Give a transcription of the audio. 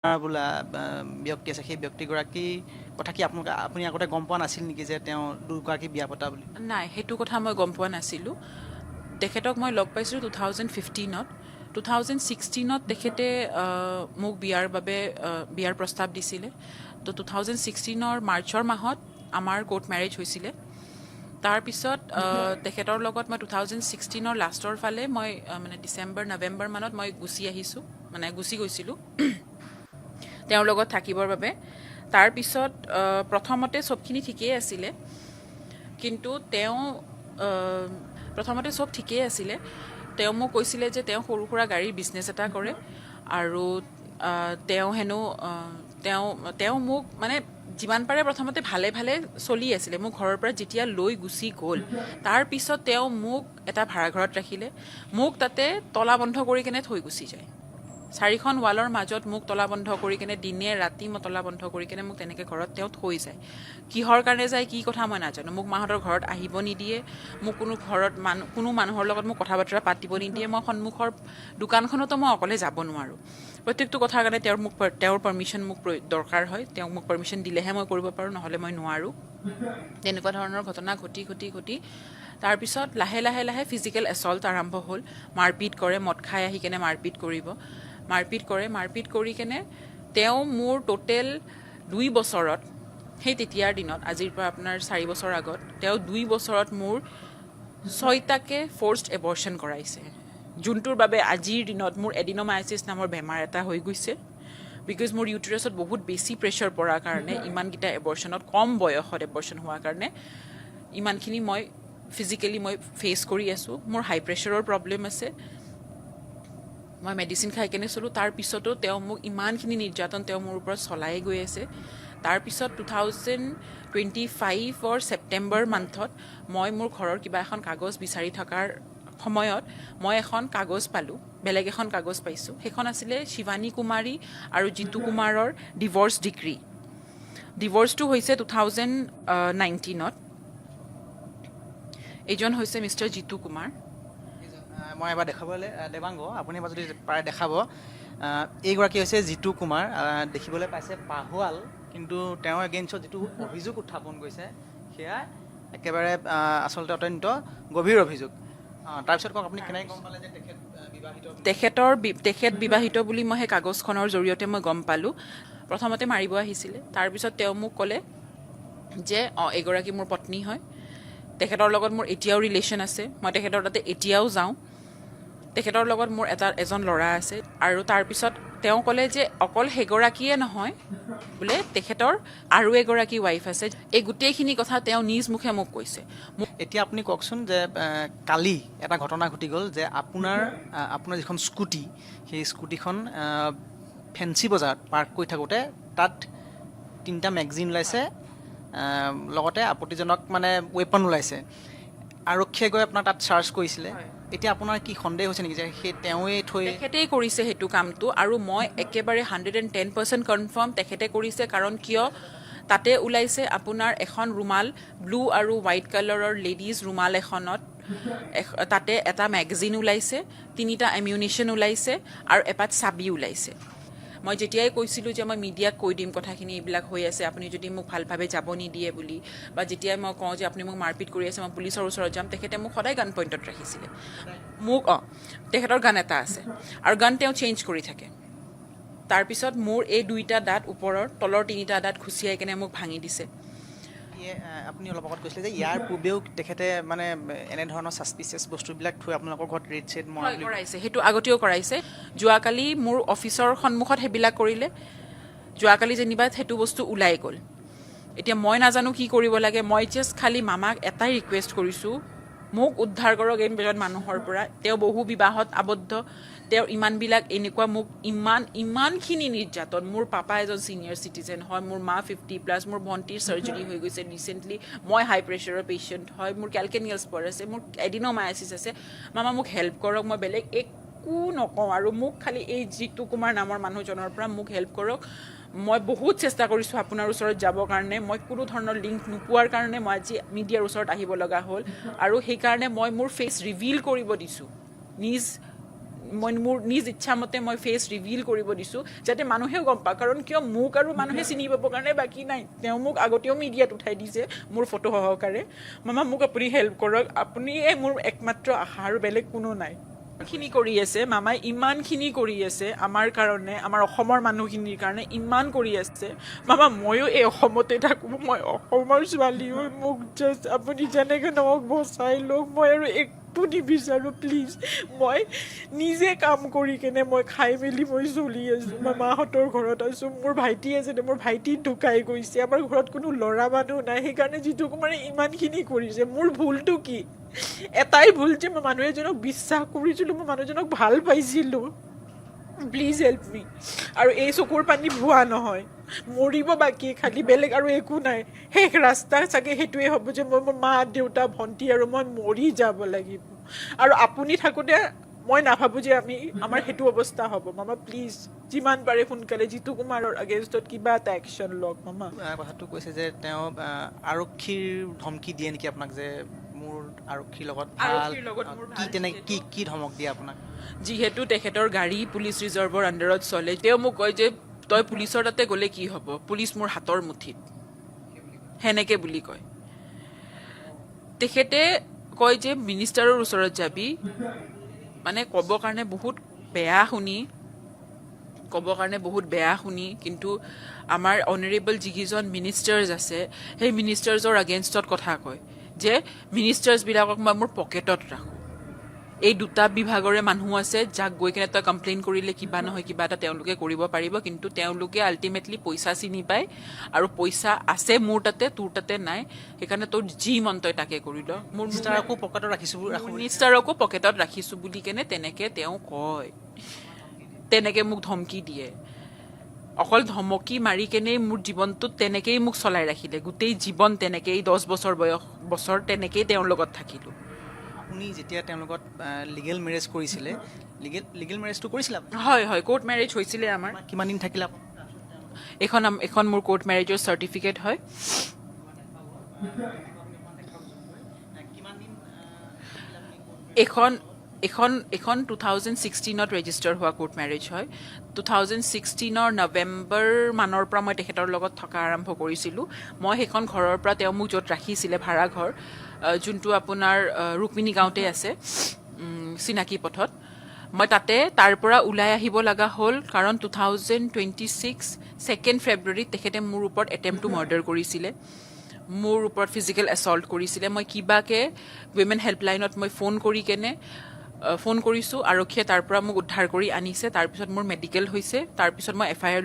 বোলা ব্যক্তি আছে সেই ব্যক্তিগৰাকী কথা কি আপুনি আগতে গম পোৱা নাছিল নেকি যে তেওঁ দুগৰাকী বিয়া পতা বুলি? নাই, সেইটো কথা মই গম পোৱা নাছিলোঁ। তেখেতক মই লগ পাইছিলোঁ 2015-ত। 2016-ত তেখেতে মোক বিয়াৰ প্ৰস্তাৱ দিছিলে। তো 2016-ৰ মাৰ্চৰ মাহত আমাৰ কোৰ্ট মেৰেজ হৈছিলে। তাৰপিছত তেখেতৰ লগত মই 2016-ৰ লাষ্টৰ ফালে মই মানে ডিচেম্বৰ নৱেম্বৰ মানত মই গুচি গৈছিলোঁ তেওঁৰ লগত থাকিবৰ বাবে। তাৰপিছত প্ৰথমতে চবখিনি ঠিকেই আছিলে, কিন্তু প্ৰথমতে চব ঠিকেই আছিলে। তেওঁ মোক কৈছিলে যে তেওঁ সৰু সুৰা গাড়ীৰ বিজনেছ এটা কৰে আৰু তেওঁ মোক মানে যিমান পাৰে প্ৰথমতে ভালে ভালে চলি আছিলে। মোক ঘৰৰ পৰা যেতিয়া লৈ গুচি গ'ল, তাৰপিছত তেওঁ মোক এটা ভাড়াঘৰত ৰাখিলে। মোক তাতে তলা বন্ধ কৰি কেনে থৈ গুচি যায়। 4খন ৱালৰ মাজত মোক তলা বন্ধ কৰি কেনে দিনে ৰাতি মই তলা বন্ধ কৰি কেনে মোক তেনেকৈ ঘৰত তেওঁ থৈ যায়। কিহৰ কাৰণে যায়, কি কথা মই নাজানো। মোক মাহঁতৰ ঘৰত আহিব নিদিয়ে, মোক কোনো মানুহৰ লগত মোক কথা বতৰা পাতিব নিদিয়ে। মই সন্মুখৰ দোকানখনতো মই অকলে যাব নোৱাৰোঁ। প্ৰত্যেকটো কথাৰ কাৰণে তেওঁৰ পাৰ্মিশ্যন মোক দৰকাৰ হয়। তেওঁক মোক পাৰ্মিশ্যন দিলেহে মই কৰিব পাৰোঁ, নহ'লে মই নোৱাৰোঁ। তেনেকুৱা ধৰণৰ ঘটনা ঘটি তাৰপিছত লাহে লাহে ফিজিকেল এছল্ট আৰম্ভ হ'ল। মাৰপিট কৰে, মদ খাই আহি কেনে মাৰপিট মাৰপিট কৰি কেনে তেওঁ মোৰ টোটেল 2 বছৰত, সেই তেতিয়াৰ দিনত, আজিৰ পৰা আপোনাৰ 4 বছৰ আগত, তেওঁ 2 বছৰত মোৰ 6টাকে ফ'ৰ্চড এবৰ্চন কৰাইছে। যোনটোৰ বাবে আজিৰ দিনত মোৰ এডিন'মাইচিছ নামৰ বেমাৰ এটা হৈ গৈছে। বিকজ মোৰ ইউটেৰাছত বহুত বেছি প্ৰেছাৰ পৰাৰ কাৰণে, ইমানকেইটা এবৰ্চনত, কম বয়সত এবৰ্চন হোৱাৰ কাৰণে ইমানখিনি মই ফিজিকেলি ফেচ কৰি আছোঁ। মোৰ হাই প্ৰেছাৰৰ প্ৰব্লেম আছে, মই মেডিচিন খাই কেনে চলোঁ। তাৰপিছতো তেওঁ মোক ইমানখিনি নিৰ্যাতন তেওঁ মোৰ ওপৰত চলাই গৈ আছে। তাৰপিছত 2025 ছেপ্টেম্বৰ মান্থত মই মোৰ ঘৰৰ কিবা এখন কাগজ বিচাৰি থকাৰ সময়ত মই এখন কাগজ পালোঁ, বেলেগ এখন কাগজ পাইছোঁ। সেইখন আছিলে শিৱানী কুমাৰী আৰু জিতু কুমাৰৰ ডিভ'ৰ্চ ডিক্ৰী। ডিভ'ৰ্চটো হৈছে 2019-ত। এইজন হৈছে মিষ্টাৰ জিতু কুমাৰ। মই এবাৰ দেখাবলৈ দেৱাংগ, আপুনি এবাৰ যদি পাৰে দেখাব। এইগৰাকী হৈছে জিতু কুমাৰ। দেখিবলৈ পাইছে পাহোৱাল, কিন্তু তেওঁৰ এগেইনষ্টত যিটো অভিযোগ উত্থাপন কৰিছে সেয়া একেবাৰে আচলতে অত্যন্ত গভীৰ অভিযোগ। তাৰপিছত কওক, আপুনি কেনেকৈ গম পালে যে তেখেত বিবাহিত? তেখেত বিবাহিত বুলি মই সেই কাগজখনৰ জৰিয়তে মই গম পালোঁ। প্ৰথমতে মাৰিব আহিছিলে, তাৰপিছত তেওঁ মোক ক'লে যে এগৰাকী মোৰ পত্নী হয়, তেখেতৰ লগত মোৰ এতিয়াও ৰিলেশ্যন আছে, মই তেখেতৰ তাতে এতিয়াও যাওঁ, তেখেতৰ লগত মোৰ এজন ল'ৰা আছে। আৰু তাৰপিছত তেওঁ ক'লে যে অকল সেইগৰাকীয়ে নহয় বোলে, তেখেতৰ আৰু এগৰাকী ৱাইফ আছে। এই গোটেইখিনি কথা তেওঁ নিজ মুখে মোক কৈছে। এতিয়া আপুনি কওকচোন যে কালি এটা ঘটনা ঘটি গ'ল যে আপোনাৰ যিখন স্কুটি, সেই স্কুটিখন ফেঞ্চি বজাৰত পাৰ্ক কৰি থাকোঁতে তাত 3টা মেগজিন ওলাইছে, লগতে আপত্তিজনক মানে ৱেপন ওলাইছে। আৰক্ষীয়ে গৈ আপোনাৰ তাত চাৰ্চ কৰিছিলে। এতিয়া আপোনাৰ কি সন্দেহ হৈছে নেকি যে সেই তেখেতেই কৰিছে সেইটো কামটো? আৰু মই একেবাৰে 110% কনফাৰ্ম তেখেতে কৰিছে। কাৰণ কিয়, তাতে ওলাইছে আপোনাৰ এখন ৰুমাল, ব্লু আৰু হোৱাইট কালাৰৰ লেডিজ ৰুমাল এখনত, তাতে এটা মেগাজিন ওলাইছে, 3টা এমিউনিশ্যন ওলাইছে আৰু এপাত চাবি ওলাইছে। মই যেতিয়াই কৈছিলোঁ যে মই মিডিয়াক কৈ দিম কথাখিনি এইবিলাক হৈ আছে, আপুনি যদি মোক ভালভাৱে যাব নিদিয়ে বুলি, বা যেতিয়াই মই কওঁ যে আপুনি মোক মাৰপিট কৰি আছে, মই পুলিচৰ ওচৰত যাম, তেখেতে মোক সদায় গান পইণ্টত ৰাখিছিলে। তেখেতৰ গান এটা আছে আৰু গান তেওঁ চেঞ্জ কৰি থাকে। তাৰপিছত মোৰ এই 2টা দাঁত, ওপৰৰ তলৰ 3টা দাঁত খুচিয়াই কেনে মোক ভাঙি দিছে। আপুনি অলপ আগত কৈছিলে যে ইয়াৰ পূৰ্বেও তেখেতে মানে এনেধৰণৰ ছাছপিচিয়াছ বস্তুবিলাক থৈ আপোনালোকৰ ঘৰত ৰেড চেড কৰাইছে, সেইটো আগতেও কৰাইছে। যোৱাকালি মোৰ অফিচৰ সন্মুখত সেইবিলাক কৰিলে। যোৱাকালি যেনিবা সেইটো বস্তু ওলাই গ'ল। এতিয়া মই নাজানো কি কৰিব লাগে। মই জাষ্ট খালি মামাক এটাই ৰিকুৱেষ্ট কৰিছোঁ, মোক উদ্ধাৰ কৰক এইজন মানুহৰ পৰা। তেওঁ বহু বিবাহত আবদ্ধ, তেওঁৰ এনেকুৱা মোক ইমানখিনি নিৰ্যাতন। মোৰ পাপা এজন ছিনিয়ৰ চিটিজেন হয়, মোৰ মা 50+, মোৰ ভণ্টিৰ চাৰ্জাৰী হৈ গৈছে ৰিচেণ্টলি, মই হাই প্ৰেছাৰৰ পেচেণ্ট হয়, মোৰ কেলকেনিয়েল স্পৰ আছে, মোৰ এডিন'মাইচিছ আছে। মামা মোক হেল্প কৰক, মই বেলেগ একো নকওঁ। আৰু মোক খালি এই জিতু কুমাৰ নামৰ মানুহজনৰ পৰা মোক হেল্প কৰক। মই বহুত চেষ্টা কৰিছোঁ আপোনাৰ ওচৰত যাবৰ কাৰণে, মই কোনো ধৰণৰ লিংক নোপোৱাৰ কাৰণে মই আজি মিডিয়াৰ ওচৰত আহিব লগা হ'ল। আৰু সেইকাৰণে মই মোৰ ফেচ ৰিভিল কৰিব দিছোঁ মই মোৰ নিজ ইচ্ছামতে মই ফেচ ৰিভিল কৰিব দিছোঁ যাতে মানুহেও গম পায় কাৰণ কিয় মোক আৰু মানুহে চিনি পাবৰ কাৰণে বাকী নাই তেওঁ মোক আগতেও মিডিয়াত উঠাই দিছে মোৰ ফটো সহকাৰে মামা মোক আপুনি হেল্প কৰক আপুনিয়ে মোৰ একমাত্ৰ আশা আৰু বেলেগ কোনো নাই খিনি কৰি আছে মামাই ইমানখিনি কৰি আছে আমাৰ কাৰণে আমাৰ অসমৰ মানুহখিনিৰ কাৰণে ইমান কৰি আছে মামা ময়ো এই অসমতে থাকোঁ মই অসমৰ ছোৱালী হৈ মোক জাষ্ট আপুনি যেনেকৈ নহওক বচাই লওক মই আৰু একো নিবিচাৰোঁ প্লিজ মই নিজে কাম কৰি কেনে মই খাই মেলি মই চলি আছোঁ মামাহঁতৰ ঘৰত আছোঁ মোৰ ভাইটি আছে মোৰ ভাইটি ঢুকাই গৈছে আমাৰ ঘৰত কোনো ল'ৰা মানুহ নাই সেইকাৰণে জিতু কুমাৰে ইমানখিনি কৰিছে মোৰ ভুলটো কি এটাই ভুল যে মই মানুহ এজনক বিশ্বাস কৰিছিলোঁ মই মানুহজনক ভাল পাইছিলোঁ প্লিজ হেল্প মি আৰু এই চকুৰ পানী ভুৱা নহয় মৰিব বাকী খালি বেলেগ আৰু একো নাই শেষ ৰাস্তা চাগে সেইটোৱে হ'ব যে মই মোৰ মা দেউতা ভণ্টি আৰু মই মৰি যাব লাগিব আৰু আপুনি থাকোঁতে মই নাভাবোঁ যে আমাৰ সেইটো অৱস্থা হ'ব মামা প্লিজ যিমান পাৰে সোনকালে জিতু কুমাৰৰ আগেনষ্টত কিবা এটা একশ্যন লওক মামা কথাটো কৈছে যে তেওঁ আৰক্ষীৰ ধমকি দিয়ে নেকি আপোনাক যে মোৰ আৰক্ষীৰ লগত কি ধমক দিয়ে আপোনাক যিহেতু তেখেতৰ গাড়ী পুলিচ ৰিজাৰ্ভৰ আণ্ডাৰত চলে তেওঁ মোক কয় যে তই পুলিচৰ তাতে গ'লে কি হ'ব পুলিচ মোৰ হাতৰ মুঠিত সেনেকে বুলি কয় তেখেতে কয় যে মিনিষ্টাৰৰ ওচৰত যাবি মানে ক'বৰ কাৰণে বহুত বেয়া শুনি কিন্তু আমাৰ অনাৰেবল যিকেইজন মিনিষ্টাৰ্ছ আছে সেই মিনিষ্টাৰ্ছৰ আগেনষ্টত কথা কয় যে মিনিষ্টাৰ্ছবিলাকক মই মোৰ পকেটত ৰাখোঁ এই দুটা বিভাগৰে মানুহ আছে যাক গৈ কিনে তই কমপ্লেইন কৰিলে কিবা নহয় কিবা এটা তেওঁলোকে কৰিব পাৰিব কিন্তু তেওঁলোকে আল্টিমেটলি পইচা চিনি পায় আৰু পইচা আছে মোৰ তাতে তোৰ তাতে নাই সেইকাৰণে তোৰ যি মন তই তাকে কৰি ল মোৰ মিনিষ্টাৰকো পকেটত মিনিষ্টাৰকো পকেটত ৰাখিছোঁ বুলি কেনে তেনেকে তেওঁ কয় তেনেকে মোক ধমকি দিয়ে অকল ধমকি মাৰি কেনেই মোৰ জীৱনটোত তেনেকেই মোক চলাই ৰাখিলে গোটেই জীৱন তেনেকেই 10 বছৰ তেনেকেই তেওঁৰ লগত থাকিলোঁ আপুনি যেতিয়া তেওঁৰ লগত লিগেল মেৰেজ কৰিছিলে লিগেল মেৰেজটো কৰিছিলে হয় হয় কোৰ্ট মেৰেজ হৈছিলে আমাৰ কিমান দিন থাকিলে এখন মোৰ কোৰ্ট মেৰেজৰ চাৰ্টিফিকেট হয় এখন 2016ত ৰেজিষ্টাৰ হোৱা কোৰ্ট মেৰেজ হয় 2016ৰ নৱেম্বৰ মানৰ পৰা মই তেখেতৰ লগত থকা আৰম্ভ কৰিছিলোঁ মই সেইখন ঘৰৰ পৰা তেওঁ মোক য'ত ৰাখিছিলে ভাড়াঘৰ যোনটো আপোনাৰ ৰুক্মিণী গাঁৱতে আছে চিনাকি পথত মই তাৰ পৰা ওলাই আহিব লগা হ'ল কাৰণ 2026 2 ফেব্ৰুৱাৰীত তেখেতে মোৰ ওপৰত এটেম্প টু মাৰ্ডাৰ কৰিছিলে মোৰ ওপৰত ফিজিকেল এছল্ট কৰিছিলে মই কিবাকে উইমেন হেল্পলাইনত মই ফোন কৰিছোঁ আৰক্ষীয়ে তাৰ পৰা মোক উদ্ধাৰ কৰি আনিছে তাৰপিছত মোৰ মেডিকেল হৈছে তাৰপিছত মই FIR